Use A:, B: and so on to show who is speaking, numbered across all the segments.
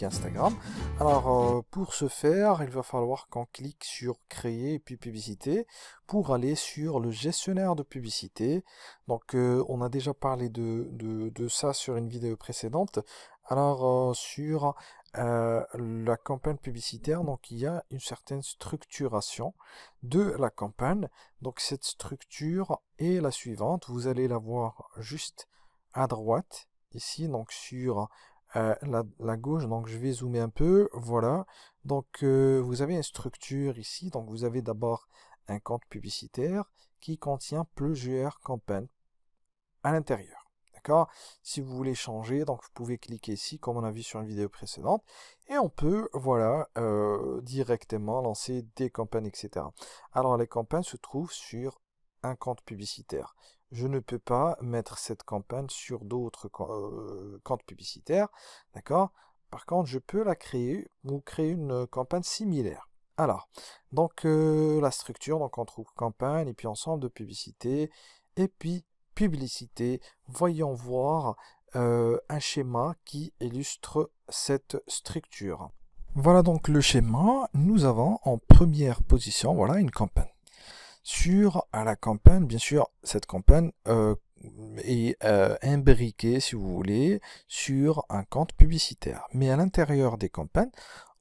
A: Instagram. Alors, pour ce faire, il va falloir qu'on clique sur Créer et puis Publicité pour aller sur le gestionnaire de publicité. Donc, on a déjà parlé de ça sur une vidéo précédente. Alors, sur la campagne publicitaire, donc il y a une certaine structuration de la campagne. Donc, cette structure est la suivante. Vous allez la voir juste à droite, ici, donc sur la gauche. Donc, je vais zoomer un peu. Voilà. Donc, vous avez une structure ici. Donc, vous avez d'abord un compte publicitaire qui contient plusieurs campagnes à l'intérieur. D'accord? Si vous voulez changer, donc vous pouvez cliquer ici, comme on a vu sur une vidéo précédente, et on peut, voilà, directement lancer des campagnes, etc. Alors, les campagnes se trouvent sur un compte publicitaire. Je ne peux pas mettre cette campagne sur d'autres comptes publicitaires, d'accord? Par contre, je peux la créer ou créer une campagne similaire. Alors, donc la structure, donc on trouve campagne et puis ensemble de publicité et puis publicité. Voyons voir un schéma qui illustre cette structure. Voilà donc le schéma. Nous avons en première position, voilà, une campagne. Sur la campagne, bien sûr, cette campagne est imbriquée, si vous voulez, sur un compte publicitaire. Mais à l'intérieur des campagnes,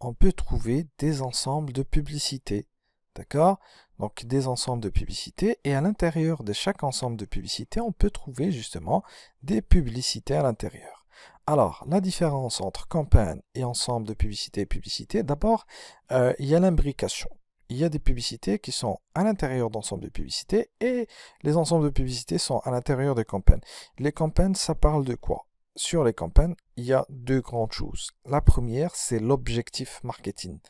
A: on peut trouver des ensembles de publicités. D'accord? Donc des ensembles de publicités. Et à l'intérieur de chaque ensemble de publicités, on peut trouver justement des publicités à l'intérieur. Alors, la différence entre campagne et ensemble de publicités, d'abord, il y a l'imbrication. Il y a des publicités qui sont à l'intérieur d'ensembles de publicités et les ensembles de publicités sont à l'intérieur des campagnes. Les campagnes, ça parle de quoi? Sur les campagnes, il y a deux grandes choses. La première, c'est l'objectif marketing.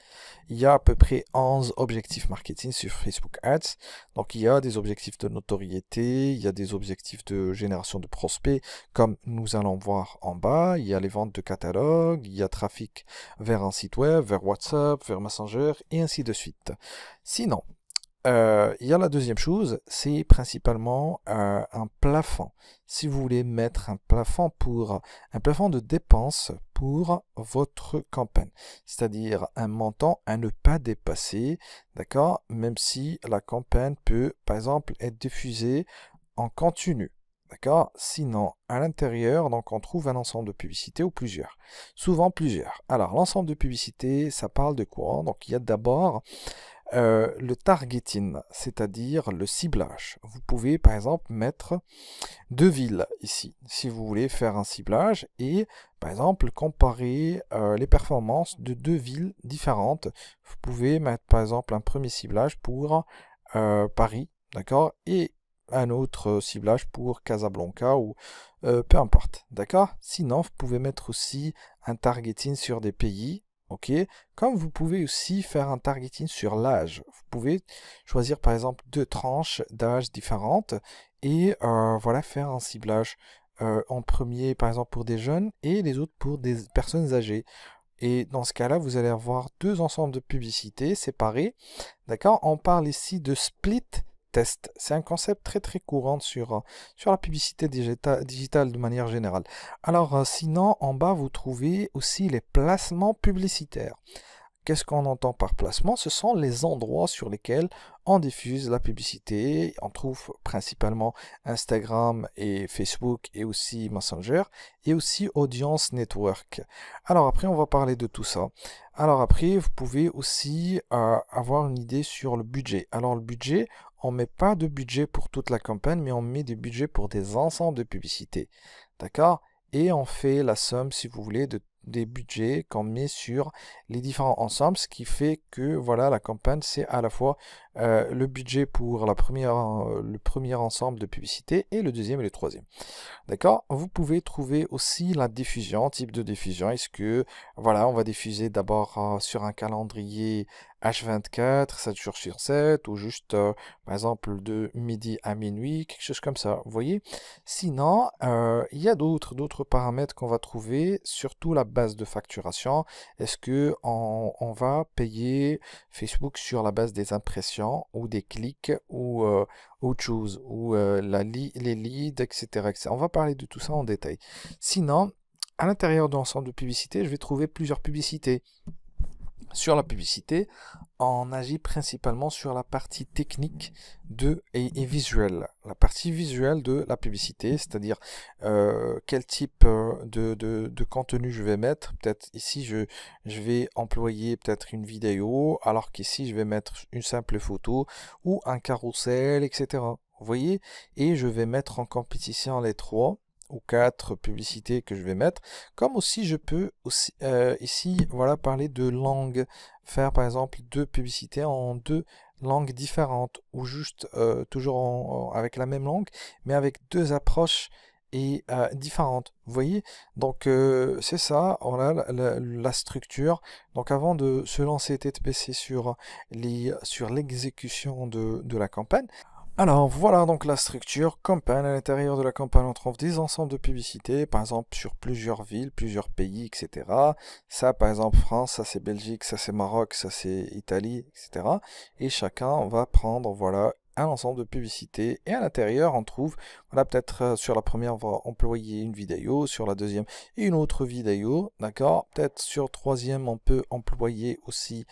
A: Il y a à peu près 11 objectifs marketing sur Facebook Ads. Donc, il y a des objectifs de notoriété, il y a des objectifs de génération de prospects, comme nous allons voir en bas. Il y a les ventes de catalogue, il y a trafic vers un site web, vers WhatsApp, vers Messenger, et ainsi de suite. Sinon, il y a la deuxième chose, c'est principalement un plafond. Si vous voulez mettre un plafond de dépenses pour votre campagne, c'est-à-dire un montant à ne pas dépasser, d'accord, même si la campagne peut, par exemple, être diffusée en continu. D'accord? Sinon, à l'intérieur, donc on trouve un ensemble de publicités ou plusieurs. Souvent plusieurs. Alors, l'ensemble de publicités, ça parle de quoi? Donc, il y a d'abord le targeting, c'est-à-dire le ciblage. Vous pouvez par exemple mettre deux villes ici, si vous voulez faire un ciblage et par exemple comparer les performances de deux villes différentes. Vous pouvez mettre par exemple un premier ciblage pour Paris, d'accord, et un autre ciblage pour Casablanca ou peu importe, d'accord. Sinon, vous pouvez mettre aussi un targeting sur des pays. Ok, comme vous pouvez aussi faire un targeting sur l'âge. Vous pouvez choisir par exemple deux tranches d'âge différentes et voilà, faire un ciblage en premier par exemple pour des jeunes et les autres pour des personnes âgées. Et dans ce cas-là, vous allez avoir deux ensembles de publicités séparés. D'accord? On parle ici de split test. C'est un concept très très courant sur la publicité digitale de manière générale. Alors, sinon, en bas, vous trouvez aussi les placements publicitaires. Qu'est-ce qu'on entend par placement? Ce sont les endroits sur lesquels on diffuse la publicité. On trouve principalement Instagram et Facebook et aussi Messenger et aussi Audience Network. Alors après, on va parler de tout ça. Alors après, vous pouvez aussi avoir une idée sur le budget. Alors le budget, on ne met pas de budget pour toute la campagne, mais on met des budgets pour des ensembles de publicités. D'accord? Et on fait la somme, si vous voulez, des budgets qu'on met sur les différents ensembles, ce qui fait que voilà, la campagne, c'est à la fois le budget pour le premier ensemble de publicité et le deuxième et le troisième. D'accord? Vous pouvez trouver aussi la diffusion, type de diffusion. Est-ce que, voilà, on va diffuser d'abord sur un calendrier H24, 7 jours sur 7, ou juste, par exemple, de midi à minuit, quelque chose comme ça. Vous voyez? Sinon, il y a d'autres paramètres qu'on va trouver, surtout la base de facturation. Est-ce que on va payer Facebook sur la base des impressions ou des clics ou autre chose, ou les leads, etc., etc. On va parler de tout ça en détail. Sinon, à l'intérieur de l'ensemble de publicités, je vais trouver plusieurs publicités. Sur la publicité, on agit principalement sur la partie technique et visuelle. La partie visuelle de la publicité, c'est-à-dire quel type de contenu je vais mettre. Peut-être ici, je vais employer peut-être une vidéo, alors qu'ici, je vais mettre une simple photo ou un carrousel, etc. Vous voyez? Et je vais mettre en compétition les trois ou quatre publicités que je vais mettre, comme aussi je peux aussi ici voilà parler de langue, faire par exemple deux publicités en deux langues différentes ou juste toujours avec la même langue mais avec deux approches et différentes. Vous voyez? Donc c'est ça, voilà la structure. Donc avant de se lancer tête baissée sur l'exécution de la campagne, alors voilà donc la structure campagne. À l'intérieur de la campagne, on trouve des ensembles de publicités, par exemple sur plusieurs villes, plusieurs pays, etc. Ça, par exemple, France, ça c'est Belgique, ça c'est Maroc, ça c'est Italie, etc. Et chacun va prendre, voilà, un ensemble de publicités. Et à l'intérieur, on trouve, voilà, peut-être sur la première, on va employer une vidéo, sur la deuxième, une autre vidéo, d'accord? Peut-être sur la troisième, on peut employer aussi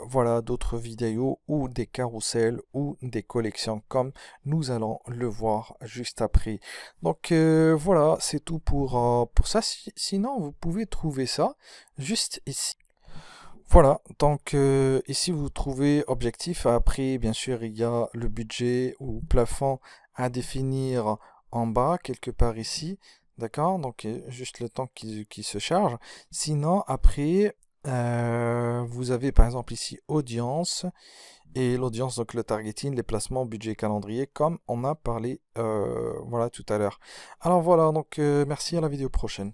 A: voilà d'autres vidéos ou des carousels ou des collections comme nous allons le voir juste après. Donc voilà, c'est tout pour ça. Sinon, vous pouvez trouver ça juste ici. Voilà, donc ici vous trouvez objectif. Après, bien sûr, il y a le budget ou plafond à définir en bas, quelque part ici. D'accord? Donc juste le temps qui se charge. Sinon, après, vous avez par exemple ici audience et l'audience, donc le targeting, les placements, budget, calendrier, comme on a parlé voilà tout à l'heure. Alors voilà, donc merci, à la vidéo prochaine.